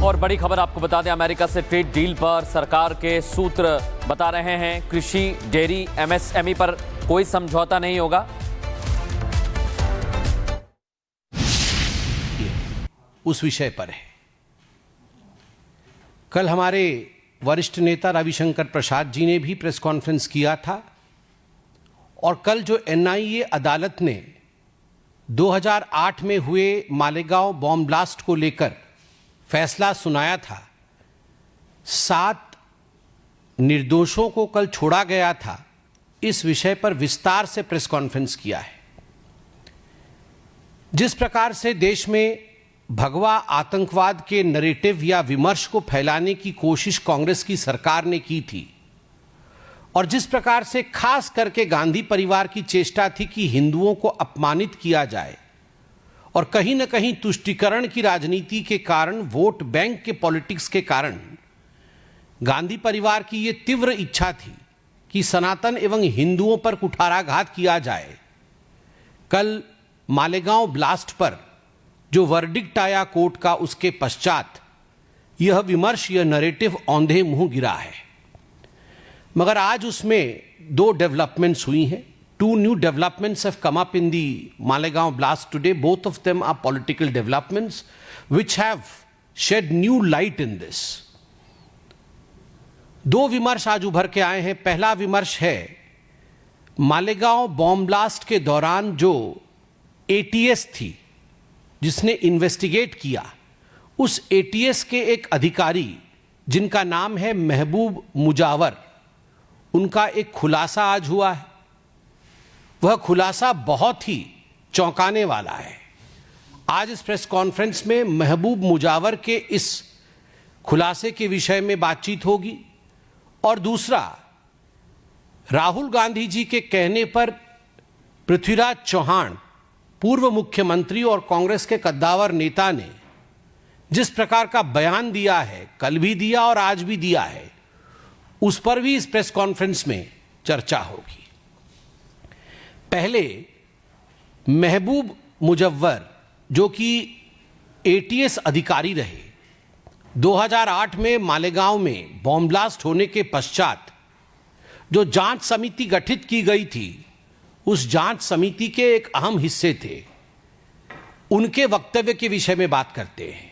और बड़ी खबर आपको बता दें, अमेरिका से ट्रेड डील पर सरकार के सूत्र बता रहे हैं कृषि, डेयरी, एमएसएमई पर कोई समझौता नहीं होगा। उस विषय पर है। कल हमारे वरिष्ठ नेता रविशंकर प्रसाद जी ने भी प्रेस कॉन्फ्रेंस किया था और कल जो एनआईए अदालत ने 2008 में हुए मालेगांव बॉम्ब ब्लास्ट को लेकर फैसला सुनाया था, 7 निर्दोषों को कल छोड़ा गया था, इस विषय पर विस्तार से प्रेस कॉन्फ्रेंस किया है। जिस प्रकार से देश में भगवा आतंकवाद के नैरेटिव या विमर्श को फैलाने की कोशिश कांग्रेस की सरकार ने की थी और जिस प्रकार से खास करके गांधी परिवार की चेष्टा थी कि हिंदुओं को अपमानित किया जाए और कहीं न कहीं तुष्टीकरण की राजनीति के कारण, वोट बैंक के पॉलिटिक्स के कारण गांधी परिवार की यह तीव्र इच्छा थी कि सनातन एवं हिंदुओं पर कुठाराघात किया जाए। कल मालेगांव ब्लास्ट पर जो वर्डिक्ट आया कोर्ट का, उसके पश्चात यह विमर्श, यह नैरेटिव औंधे मुंह गिरा है। मगर आज उसमें 2 डेवलपमेंट्स हुई हैं। 2 new developments have come up in the Malegaon blast today. Both of them are political developments which have shed new light in this. 2 विमर्श आज उभर के आए हैं। पहला विमर्श है मालेगांव बॉम्ब ब्लास्ट के दौरान जो एटीएस थी जिसने इन्वेस्टिगेट किया, उस एटीएस के एक अधिकारी जिनका नाम है महबूब मुजावर, उनका एक खुलासा आज हुआ है। वह खुलासा बहुत ही चौंकाने वाला है। आज इस प्रेस कॉन्फ्रेंस में महबूब मुजावर के इस खुलासे के विषय में बातचीत होगी। और दूसरा, राहुल गांधी जी के कहने पर पृथ्वीराज चौहान, पूर्व मुख्यमंत्री और कांग्रेस के कद्दावर नेता, ने जिस प्रकार का बयान दिया है, कल भी दिया और आज भी दिया है, उस पर भी इस प्रेस कॉन्फ्रेंस में चर्चा होगी। पहले महबूब मुजव्वर जो कि एटीएस अधिकारी रहे, 2008 में मालेगांव में बॉम्ब ब्लास्ट होने के पश्चात जो जांच समिति गठित की गई थी, उस जांच समिति के एक अहम हिस्से थे। उनके वक्तव्य के विषय में बात करते हैं।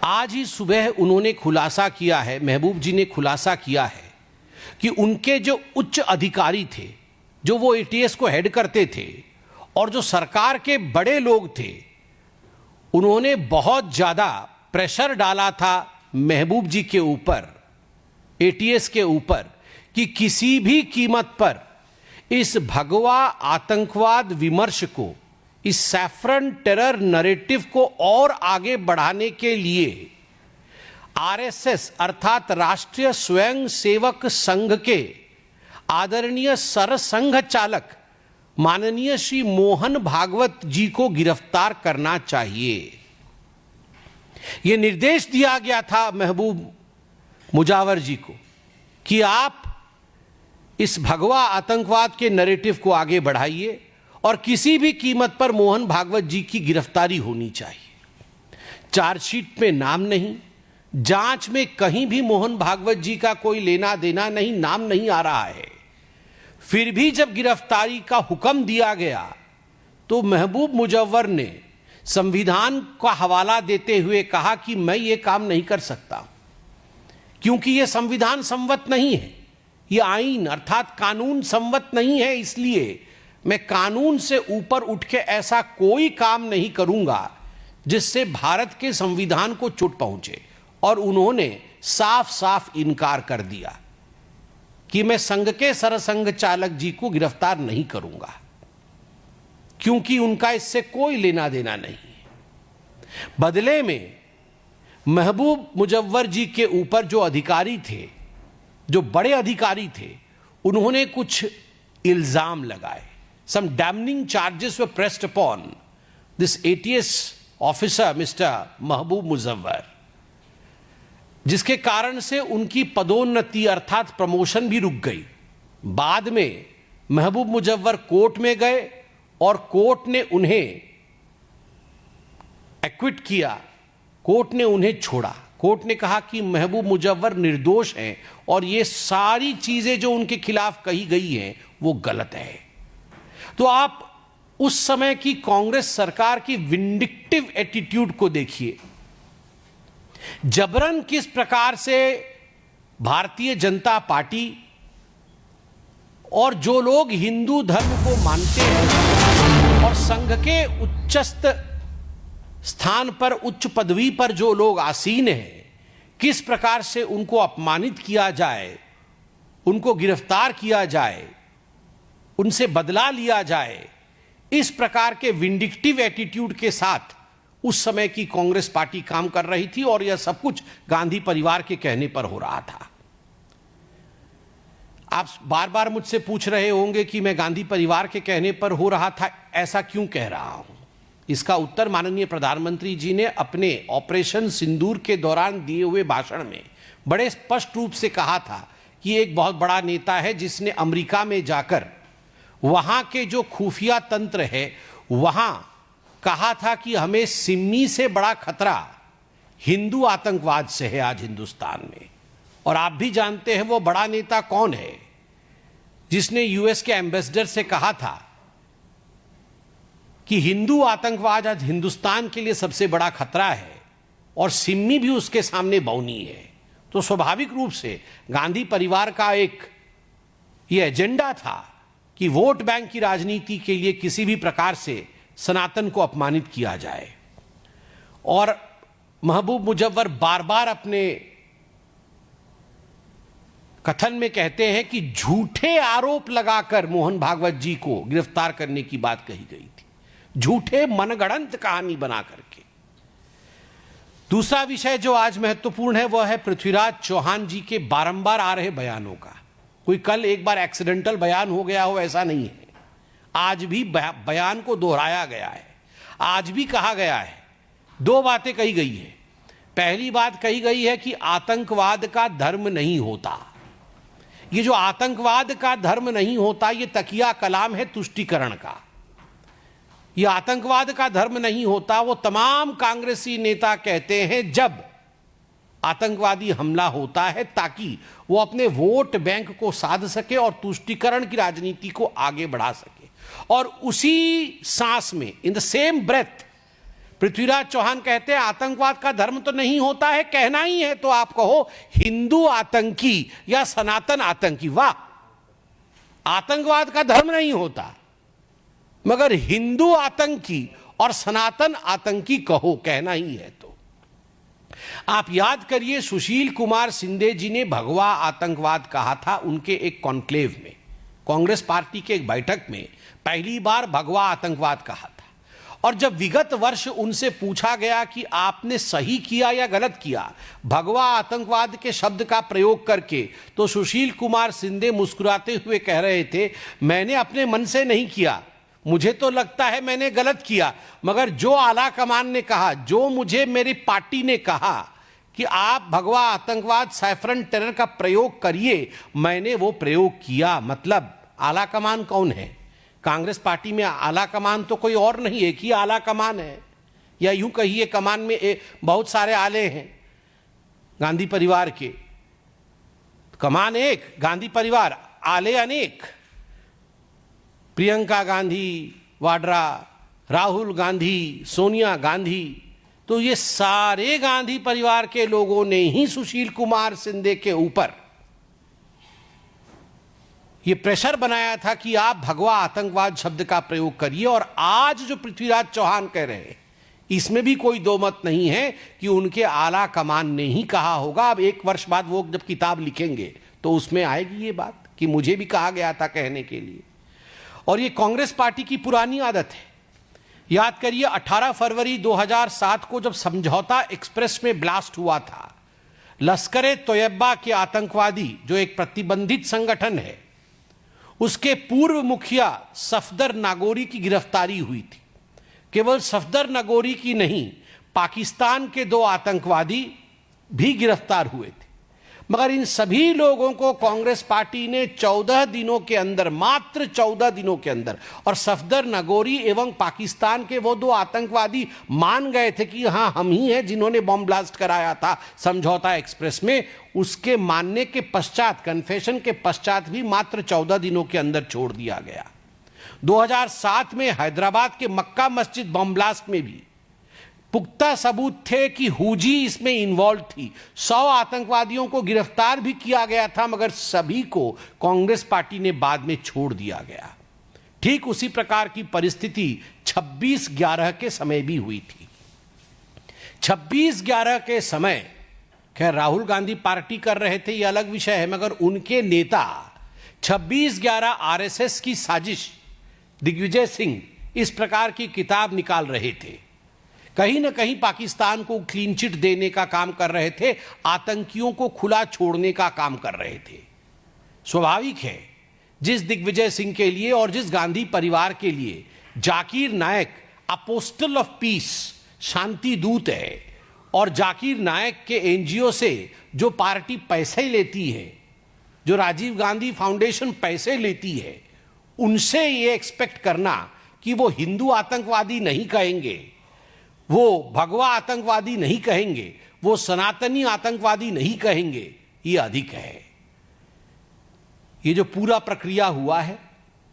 आज ही सुबह उन्होंने खुलासा किया है, महबूब जी ने खुलासा किया है कि उनके जो उच्च अधिकारी थे, जो वो एटीएस को हेड करते थे और जो सरकार के बड़े लोग थे, उन्होंने बहुत ज्यादा प्रेशर डाला था महबूब जी के ऊपर, एटीएस के ऊपर, कि किसी भी कीमत पर इस भगवा आतंकवाद विमर्श को, इस सैफरन टेरर नैरेटिव को और आगे बढ़ाने के लिए आरएसएस अर्थात राष्ट्रीय स्वयंसेवक संघ के आदरणीय सरसंघ चालक माननीय श्री मोहन भागवत जी को गिरफ्तार करना चाहिए। यह निर्देश दिया गया था महबूब मुजावर जी को कि आप इस भगवा आतंकवाद के नैरेटिव को आगे बढ़ाइए और किसी भी कीमत पर मोहन भागवत जी की गिरफ्तारी होनी चाहिए। चार्जशीट में नाम नहीं, जांच में कहीं भी मोहन भागवत जी का कोई लेना देना नहीं, नाम नहीं आ रहा है। फिर भी जब गिरफ्तारी का हुक्म दिया गया तो महबूब मुजव्वर ने संविधान का हवाला देते हुए कहा कि मैं ये काम नहीं कर सकता, क्योंकि यह संविधान सम्मत नहीं है, यह आईन अर्थात कानून सम्मत नहीं है, इसलिए मैं कानून से ऊपर उठ के ऐसा कोई काम नहीं करूंगा जिससे भारत के संविधान को चोट पहुंचे। और उन्होंने साफ साफ इनकार कर दिया कि मैं संघ के सरसंघ चालक जी को गिरफ्तार नहीं करूंगा, क्योंकि उनका इससे कोई लेना देना नहीं है। बदले में महबूब मुजव्वर जी के ऊपर जो अधिकारी थे, जो बड़े अधिकारी थे, उन्होंने कुछ इल्जाम लगाए। Some damning charges were pressed upon this ATS officer, Mr. महबूब मुजव्वर, जिसके कारण से उनकी पदोन्नति अर्थात प्रमोशन भी रुक गई। बाद में महबूब मुजव्वर कोर्ट में गए और कोर्ट ने उन्हें एक्विट किया, कोर्ट ने उन्हें छोड़ा। कोर्ट ने कहा कि महबूब मुजव्वर निर्दोष हैं और ये सारी चीजें जो उनके खिलाफ कही गई हैं वो गलत है। तो आप उस समय की कांग्रेस सरकार की विंडिक्टिव एटीट्यूड को देखिए। जबरन किस प्रकार से भारतीय जनता पार्टी और जो लोग हिंदू धर्म को मानते हैं और संघ के उच्चस्थ स्थान पर, उच्च पदवी पर जो लोग आसीन हैं, किस प्रकार से उनको अपमानित किया जाए, उनको गिरफ्तार किया जाए, उनसे बदला लिया जाए, इस प्रकार के विंडिक्टिव एटीट्यूड के साथ उस समय की कांग्रेस पार्टी काम कर रही थी और यह सब कुछ गांधी परिवार के कहने पर हो रहा था। आप बार बार मुझसे पूछ रहे होंगे कि मैं गांधी परिवार के कहने पर हो रहा था ऐसा क्यों कह रहा हूं। इसका उत्तर माननीय प्रधानमंत्री जी ने अपने ऑपरेशन सिंदूर के दौरान दिए हुए भाषण में बड़े स्पष्ट रूप से कहा था कि एक बहुत बड़ा नेता है जिसने अमेरिका में जाकर वहां के जो खुफिया तंत्र है वहां कहा था कि हमें सिमी से बड़ा खतरा हिंदू आतंकवाद से है आज हिंदुस्तान में। और आप भी जानते हैं वो बड़ा नेता कौन है जिसने यूएस के एम्बेसडर से कहा था कि हिंदू आतंकवाद आज हिंदुस्तान के लिए सबसे बड़ा खतरा है और सिमी भी उसके सामने बौनी है। तो स्वाभाविक रूप से गांधी परिवार का एक ये एजेंडा था कि वोट बैंक की राजनीति के लिए किसी भी प्रकार से सनातन को अपमानित किया जाए। और महबूब मुजव्वर बार बार अपने कथन में कहते हैं कि झूठे आरोप लगाकर मोहन भागवत जी को गिरफ्तार करने की बात कही गई थी, झूठे मनगढ़ंत कहानी बना करके। दूसरा विषय जो आज महत्वपूर्ण है वह है पृथ्वीराज चौहान जी के बारंबार आ रहे बयानों का। कोई कल एक बार एक्सीडेंटल बयान हो गया हो ऐसा नहीं है, आज भी बयान को दोहराया गया है। आज भी कहा गया है, दो बातें कही गई है। पहली बात कही गई है कि आतंकवाद का धर्म नहीं होता। ये जो आतंकवाद का धर्म नहीं होता ये तकिया कलाम है तुष्टीकरण का। ये आतंकवाद का धर्म नहीं होता वो तमाम कांग्रेसी नेता कहते हैं जब आतंकवादी हमला होता है ताकि वो अपने वोट बैंक को साध सके और तुष्टीकरण की राजनीति को आगे बढ़ा सके। और उसी सांस में in the same breath Prithviraj Chauhan कहते हैं आतंकवाद का धर्म तो नहीं होता है, कहना ही है तो आप कहो हिंदू आतंकी या सनातन आतंकी। वाह, आतंकवाद का धर्म नहीं होता मगर हिंदू आतंकी और सनातन आतंकी कहो, कहना ही है तो। आप याद करिए सुशील कुमार शिंदे जी ने भगवा आतंकवाद कहा था उनके एक कॉन्क्लेव में, कांग्रेस पार्टी के एक बैठक में पहली बार भगवा आतंकवाद कहा था। और जब विगत वर्ष उनसे पूछा गया कि आपने सही किया या गलत किया भगवा आतंकवाद के शब्द का प्रयोग करके, तो सुशील कुमार शिंदे मुस्कुराते हुए कह रहे थे मैंने अपने मन से नहीं किया, मुझे तो लगता है मैंने गलत किया, मगर जो आला कमान ने कहा, जो मुझे मेरी पार्टी ने कहा कि आप भगवा आतंकवाद सैफरन टेरर का प्रयोग करिए, मैंने वो प्रयोग किया। मतलब आला कमान कौन है? कांग्रेस पार्टी में आला कमान तो कोई और नहीं, एक ही आला कमान है, या यूं कहिए कमान में बहुत सारे आले हैं गांधी परिवार के। कमान एक, गांधी परिवार, आले अनेक। प्रियंका गांधी वाड्रा, राहुल गांधी, सोनिया गांधी, तो ये सारे गांधी परिवार के लोगों ने ही सुशील कुमार शिंदे के ऊपर ये प्रेशर बनाया था कि आप भगवा आतंकवाद शब्द का प्रयोग करिए। और आज जो पृथ्वीराज चौहान कह रहे हैं इसमें भी कोई दो मत नहीं है कि उनके आला कमान ने ही कहा होगा। अब एक वर्ष बाद वो जब किताब लिखेंगे तो उसमें आएगी ये बात कि मुझे भी कहा गया था कहने के लिए। और ये कांग्रेस पार्टी की पुरानी आदत है। याद करिए 18 फरवरी 2007 को जब समझौता एक्सप्रेस में ब्लास्ट हुआ था, लश्कर-ए-तोयबा के आतंकवादी जो एक प्रतिबंधित संगठन है उसके पूर्व मुखिया सफदर नागोरी की गिरफ्तारी हुई थी। केवल सफदर नागोरी की नहीं, पाकिस्तान के 2 आतंकवादी भी गिरफ्तार हुए थे। मगर इन सभी लोगों को कांग्रेस पार्टी ने 14 दिनों के अंदर, मात्र 14 दिनों के अंदर, और सफदर नगोरी एवं पाकिस्तान के वो 2 आतंकवादी मान गए थे कि हां हम ही हैं जिन्होंने बॉम्ब ब्लास्ट कराया था समझौता एक्सप्रेस में, उसके मानने के पश्चात, कन्फेशन के पश्चात भी मात्र 14 दिनों के अंदर छोड़ दिया गया। 2007 में हैदराबाद के मक्का मस्जिद बॉम्ब ब्लास्ट में भी पुख्ता सबूत थे कि हुजी इसमें इन्वॉल्व थी। 100 आतंकवादियों को गिरफ्तार भी किया गया था, मगर सभी को कांग्रेस पार्टी ने बाद में छोड़ दिया गया। ठीक उसी प्रकार की परिस्थिति 26/11 के समय भी हुई थी। 26/11 के समय खैर राहुल गांधी पार्टी कर रहे थे, यह अलग विषय है, मगर उनके नेता 26/11 आरएसएस की साजिश, दिग्विजय सिंह इस प्रकार की किताब निकाल रहे थे। कहीं ना कहीं पाकिस्तान को क्लीन चिट देने का काम कर रहे थे, आतंकियों को खुला छोड़ने का काम कर रहे थे। स्वाभाविक है, जिस दिग्विजय सिंह के लिए और जिस गांधी परिवार के लिए जाकिर नायक अपोस्टल ऑफ पीस, शांति दूत है, और जाकिर नायक के एनजीओ से जो पार्टी पैसे लेती है, जो राजीव गांधी फाउंडेशन पैसे लेती है, उनसे ये एक्सपेक्ट करना कि वो हिंदू आतंकवादी नहीं कहेंगे, वो भगवा आतंकवादी नहीं कहेंगे, वो सनातनी आतंकवादी नहीं कहेंगे, ये अधिक है। ये जो पूरा प्रक्रिया हुआ है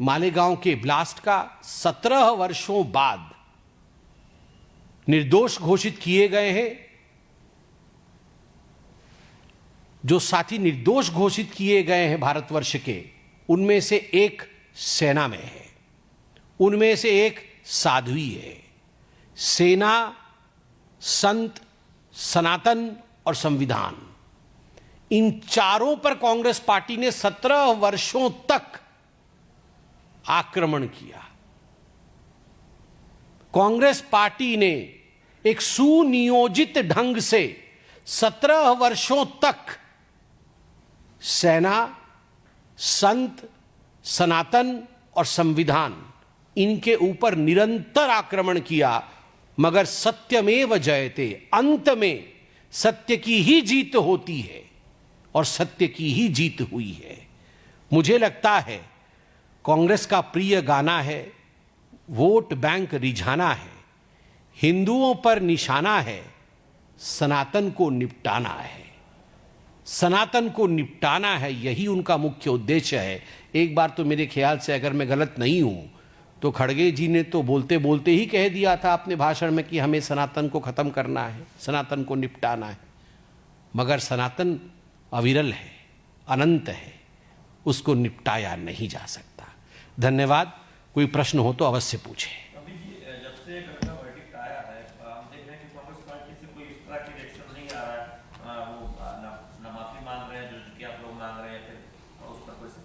मालेगांव के ब्लास्ट का, 17 वर्षों बाद निर्दोष घोषित किए गए हैं। जो साथी निर्दोष घोषित किए गए हैं भारतवर्ष के, उनमें से एक सेना में है, उनमें से एक साध्वी है। सेना, संत, सनातन और संविधान, इन चारों पर कांग्रेस पार्टी ने 17 वर्षों तक आक्रमण किया। कांग्रेस पार्टी ने एक सुनियोजित ढंग से 17 वर्षों तक सेना, संत, सनातन और संविधान, इनके ऊपर निरंतर आक्रमण किया, मगर सत्यमेव जयते, अंत में सत्य की ही जीत होती है और सत्य की ही जीत हुई है। मुझे लगता है कांग्रेस का प्रिय गाना है, वोट बैंक रिझाना है, हिंदुओं पर निशाना है, सनातन को निपटाना है। सनातन को निपटाना है, यही उनका मुख्य उद्देश्य है। एक बार तो मेरे ख्याल से, अगर मैं गलत नहीं हूं, तो खड़गे जी ने तो बोलते बोलते ही कह दिया था अपने भाषण में कि हमें सनातन को खत्म करना है, सनातन को निपटाना है। मगर सनातन अविरल है, अनंत है, उसको निपटाया नहीं जा सकता। धन्यवाद। कोई प्रश्न हो तो अवश्य पूछें।